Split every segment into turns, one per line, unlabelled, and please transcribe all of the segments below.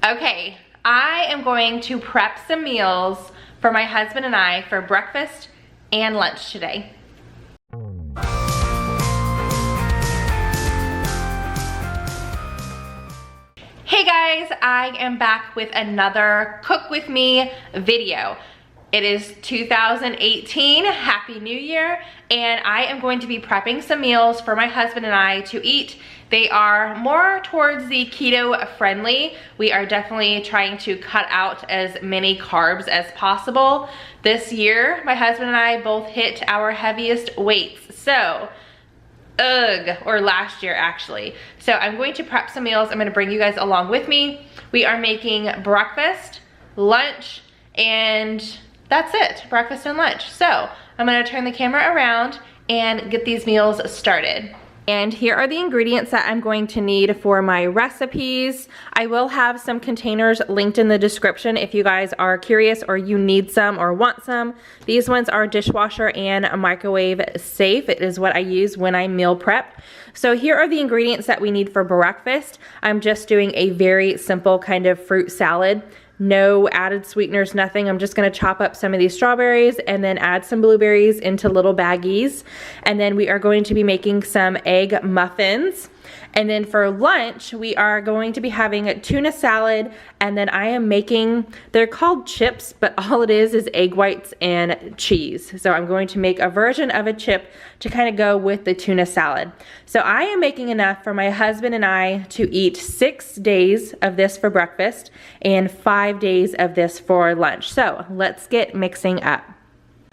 Okay, I am going to prep some meals for my husband and I for breakfast and lunch today. Hey guys, I am back with another Cook With Me video. It is 2018, Happy New Year, and I am going to be prepping some meals for my husband and I to eat. They are more towards the keto friendly. We are definitely trying to cut out as many carbs as possible. This year, my husband and I both hit our heaviest weights, so or last year actually. So I'm going to prep some meals. I'm going to bring you guys along with me. We are making breakfast, lunch, and that's it, breakfast and lunch. So I'm going to turn the camera around and get these meals started. And here are the ingredients that I'm going to need for my recipes. I will have some containers linked in the description if you guys are curious or you need some or want some. These ones are dishwasher and microwave safe. It is what I use when I meal prep. So here are the ingredients that we need for breakfast. I'm just doing a very simple kind of fruit salad. No added sweeteners, nothing. I'm just gonna chop up some of these strawberries and then add some blueberries into little baggies. And then we are going to be making some egg muffins. And then for lunch, we are going to be having a tuna salad, and then I am making, they're called chips, but all it is egg whites and cheese. So I'm going to make a version of a chip to kind of go with the tuna salad. So I am making enough for my husband and I to eat 6 days of this for breakfast and 5 days of this for lunch. So let's get mixing up.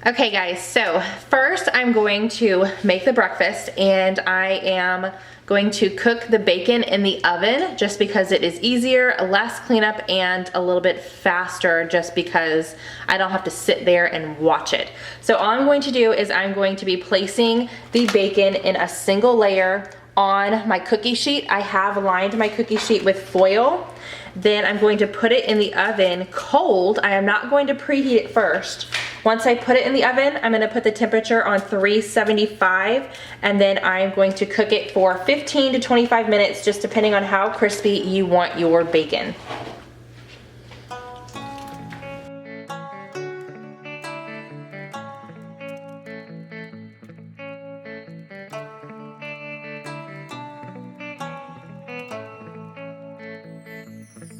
Okay guys, so first I'm going to make the breakfast, and I am going to cook the bacon in the oven just because it is easier, less cleanup, and a little bit faster just because I don't have to sit there and watch it. So all I'm going to do is I'm going to be placing the bacon in a single layer on my cookie sheet. I have lined my cookie sheet with foil. Then I'm going to put it in the oven cold. I am not going to preheat it first. Once I put it in the oven, I'm gonna put the temperature on 375, and then I'm going to cook it for 15 to 25 minutes, just depending on how crispy you want your bacon.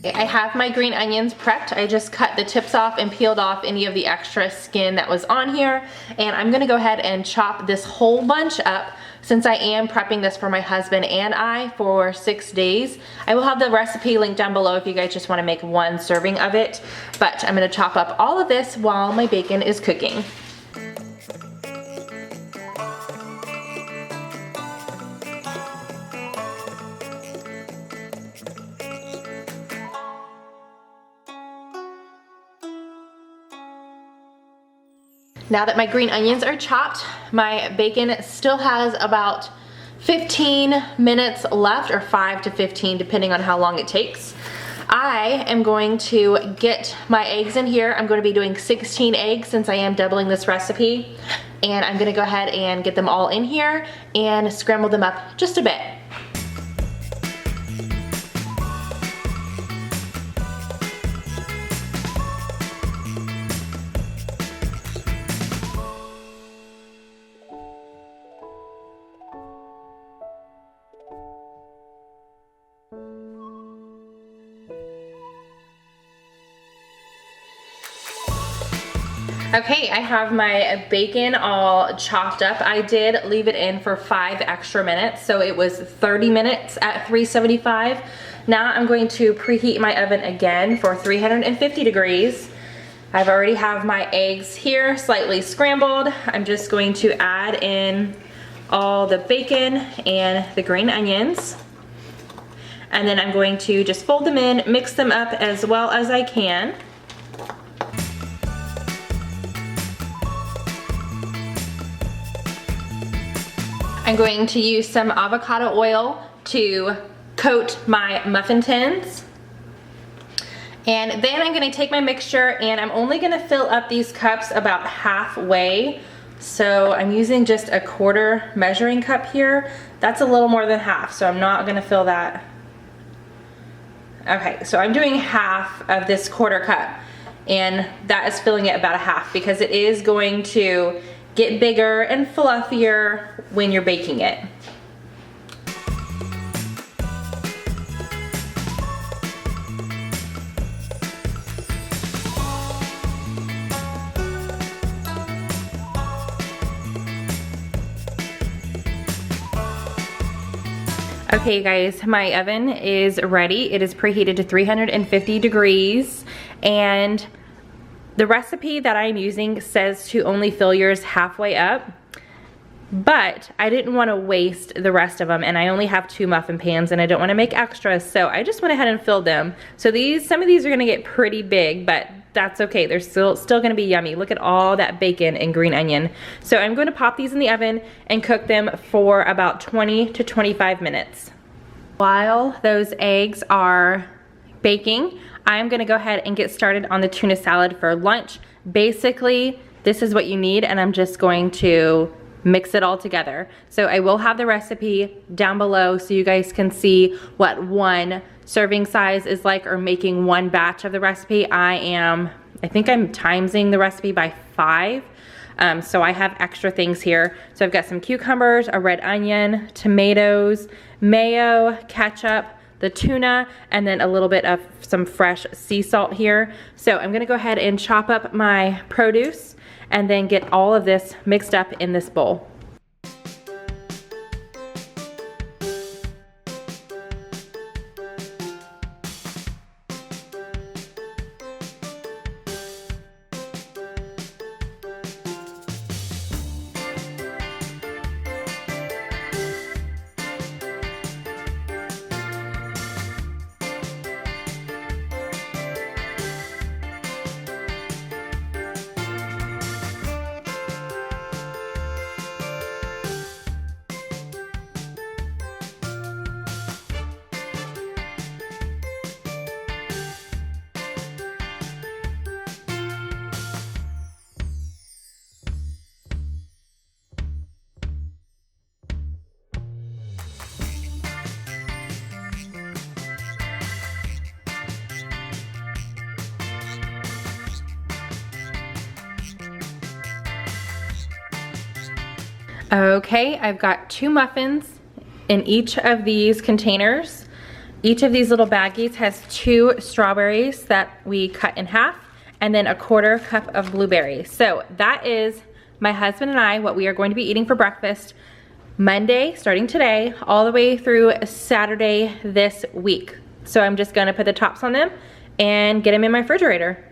I have my green onions prepped. I just cut the tips off and peeled off any of the extra skin that was on here. And I'm gonna go ahead and chop this whole bunch up since I am prepping this for my husband and I for 6 days. I will have the recipe linked down below if you guys just wanna make one serving of it. But I'm gonna chop up all of this while my bacon is cooking. Now that my green onions are chopped, my bacon still has about 15 minutes left, or 5 to 15 depending on how long it takes. I am going to get my eggs in here. I'm going to be doing 16 eggs since I am doubling this recipe. And I'm going to go ahead and get them all in here and scramble them up just a bit. Okay, I have my bacon all chopped up. I did leave it in for 5 extra minutes, so it was 30 minutes at 375. Now I'm going to preheat my oven again for 350 degrees. I've already have my eggs here slightly scrambled. I'm just going to add in all the bacon and the green onions. And then I'm going to just fold them in, mix them up as well as I can. I'm going to use some avocado oil to coat my muffin tins. And then I'm gonna take my mixture and I'm only gonna fill up these cups about halfway. So I'm using just a 1/4 measuring cup here. That's a little more than half, so I'm not gonna fill that Okay, so I'm doing half of this quarter cup, and that is filling it about a half because it is going to get bigger and fluffier when you're baking it. Okay guys, my oven is ready. It is preheated to 350 degrees, and the recipe that I'm using says to only fill yours halfway up, but I didn't want to waste the rest of them, and I only have 2 muffin pans and I don't want to make extras, so I just went ahead and filled them. So some of these are going to get pretty big, but that's okay. They're still going to be yummy. Look at all that bacon and green onion. So I'm going to pop these in the oven and cook them for about 20 to 25 minutes. While those eggs are baking, I'm going to go ahead and get started on the tuna salad for lunch. Basically, this is what you need, and I'm just going to mix it all together. So I will have the recipe down below so you guys can see what one serving size is like, or making one batch of the recipe. I think I'm timesing the recipe by 5. So I have extra things here. So I've got some cucumbers, a red onion, tomatoes, mayo, ketchup, the tuna, and then a little bit of some fresh sea salt here. So I'm gonna go ahead and chop up my produce and then get all of this mixed up in this bowl. Okay, I've got 2 muffins in each of these containers. Each of these little baggies has 2 strawberries that we cut in half, and then a 1/4 cup of blueberries. So that is my husband and I, what we are going to be eating for breakfast Monday, starting today, all the way through Saturday this week. So I'm just gonna put the tops on them and get them in my refrigerator.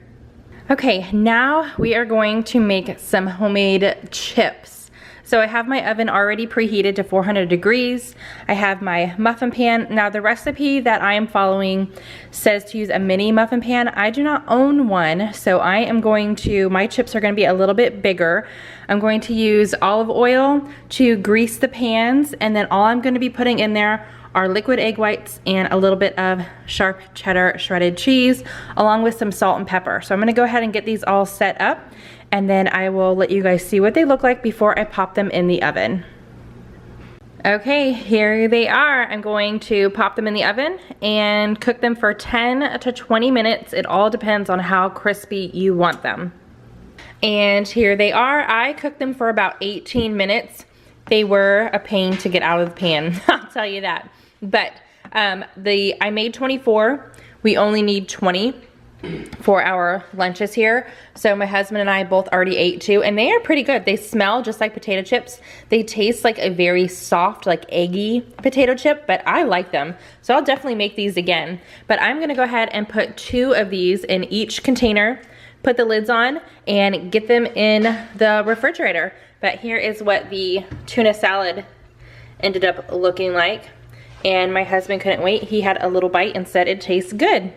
Okay, now we are going to make some homemade chips. So I have my oven already preheated to 400 degrees. I have my muffin pan. Now the recipe that I am following says to use a mini muffin pan. I do not own one, so my chips are gonna be a little bit bigger. I'm going to use olive oil to grease the pans, and then all I'm gonna be putting in there are liquid egg whites and a little bit of sharp cheddar shredded cheese, along with some salt and pepper. So I'm gonna go ahead and get these all set up, and then I will let you guys see what they look like before I pop them in the oven. Okay, here they are. I'm going to pop them in the oven and cook them for 10 to 20 minutes. It all depends on how crispy you want them. And here they are. I cooked them for about 18 minutes. They were a pain to get out of the pan, I'll tell you that. But I made 24. We only need 20 for our lunches here. So my husband and I both already ate 2, and they are pretty good. They smell just like potato chips. They taste like a very soft, like eggy potato chip, but I like them. So I'll definitely make these again. But I'm gonna go ahead and put 2 of these in each container, put the lids on, and get them in the refrigerator. But here is what the tuna salad ended up looking like. And my husband couldn't wait. He had a little bite and said it tastes good.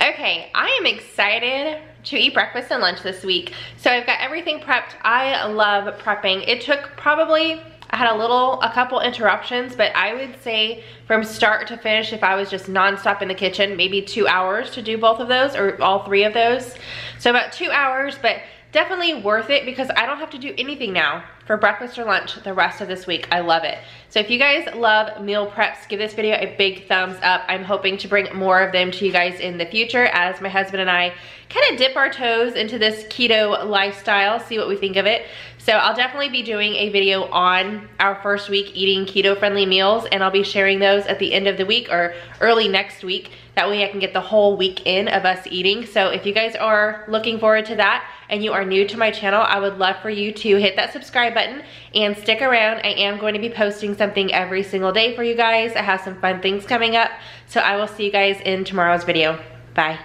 Okay, I am excited to eat breakfast and lunch this week. So I've got everything prepped. I love prepping. It took probably, I had a couple interruptions, but I would say from start to finish, if I was just nonstop in the kitchen, maybe 2 hours to do both of those, or all 3 of those. So about 2 hours, but definitely worth it because I don't have to do anything now for breakfast or lunch the rest of this week. I love it. So if you guys love meal preps, give this video a big thumbs up. I'm hoping to bring more of them to you guys in the future as my husband and I kind of dip our toes into this keto lifestyle, see what we think of it. So I'll definitely be doing a video on our first week eating keto-friendly meals, and I'll be sharing those at the end of the week or early next week. That way I can get the whole week in of us eating. So if you guys are looking forward to that and you are new to my channel, I would love for you to hit that subscribe button and stick around. I am going to be posting something every single day for you guys. I have some fun things coming up. So I will see you guys in tomorrow's video. Bye.